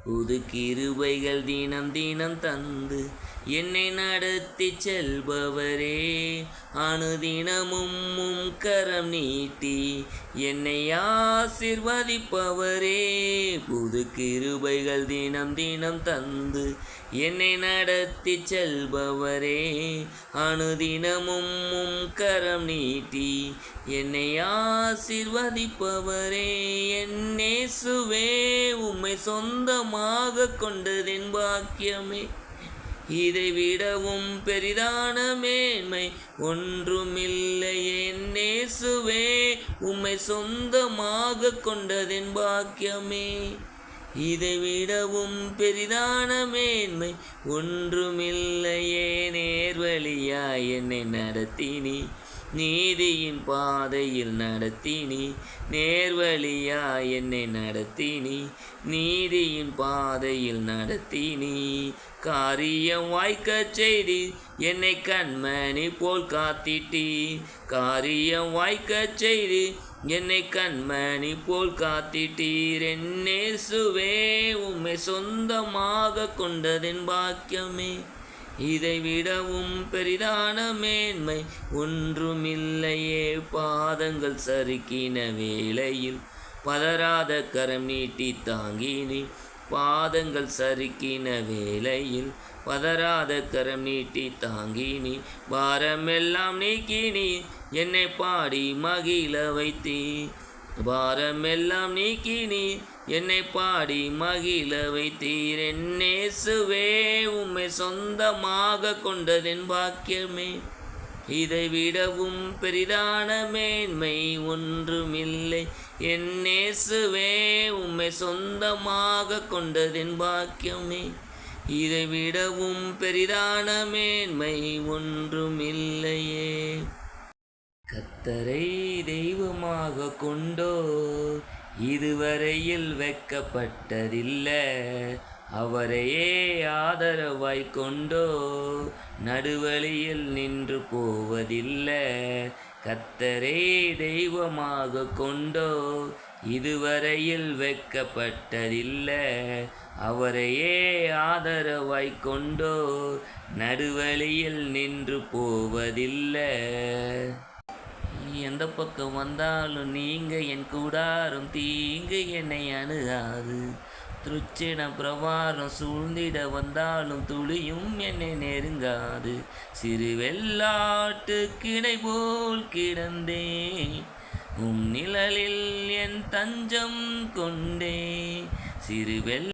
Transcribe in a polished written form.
புது கிருபைகள் தினம் தினம் தந்து என்னை நடத்தி செல்பவரே, அனுதினமும் கரம் நீட்டி என்னை ஆசீர்வதிப்பவரே. புது கிருபைகள் தினம் தினம் தந்து என்னை நடத்தி செல்பவரே, அனுதினமும் கரம் நீட்டி என்னை ஆசீர்வதிப்பவரே. என் இயேசுவே, உம்மை சொந்தமாக கொண்டதின் பாக்கியமே, இதை விடவும் பெரிதான மேன்மை ஒன்றுமில்லை. என் இயேசுவே, உம்மை சொந்தமாக கொண்டதின் பாக்கியமே, இதை விடவும் பெரிதான மேன்மை ஒன்றுமில்லையே. நேர்வழியாய் என்னை நடத்தினி, நீதியின் பாதையில் நடத்தினி. நேர்வழியாய் என்னை நடத்தினி, நீதியின் பாதையில் நடத்தினி. காரியம் வாய்க்கச் செய்தி என்னை கண்மணி போல் காத்திட்டி. காரியம் வாய்க்கச் செய்தி என்னை கண்மணி போல் காத்திட்டீர். என் இயேசுவே, உம்மை சொந்தமாக கொண்டதின் பாக்கியமே, இதை விடவும் பெரிதான மேன்மை ஒன்றுமில்லையே. பாதங்கள் சறுக்கின வேளையில் பதறாத கரம் நீட்டி தாங்கினி. பாதங்கள் சறுக்கின வேளையில் பதறாத கரம் நீட்டி தாங்கினி. பாரமெல்லாம் நீக்கினி என்னை பாடி மகிழ வைத்தீ. பாரமெல்லாம் நீக்கினி என்னை பாடி மகிழ வைத்தீர். என் இயேசுவே, உம்மை சொந்தமாக கொண்டதின் பாக்கியமே, இதை விடவும் பெரிதான மேன்மை ஒன்றுமில்லை. என் இயேசுவே, உம்மை சொந்தமாக கொண்டதின் பாக்கியமே, இதை விடவும் பெரிதான மேன்மை ஒன்றுமில்லையே. கர்த்தரை தெய்வமாக கொண்டோர் இதுவரையில் வெட்கப்பட்டதில்லை. அவரையே ஆதரவாய் கொண்டோ நடுவழியில் நின்று போவதில்லை. கர்த்தரை தெய்வமாக கொண்டோ இதுவரையில் வெட்கப்பட்டதில்லை. அவரையே ஆதரவாய் கொண்டோ நடுவழியில் நின்று போவதில்லை. எந்த பக்கம் வந்தாலும் நீங்க என் கூடாரம், தீங்கு என்னை அணுகாது. துருச்சின பிரவாரம் சூழ்ந்திட வந்தாலும் துளியும் என்னை நெருங்காது. சிறு வெள்ளாட்டு கிடை போல் கிடந்தே, நிழலில் என் தஞ்சம் கொண்டே. சிறு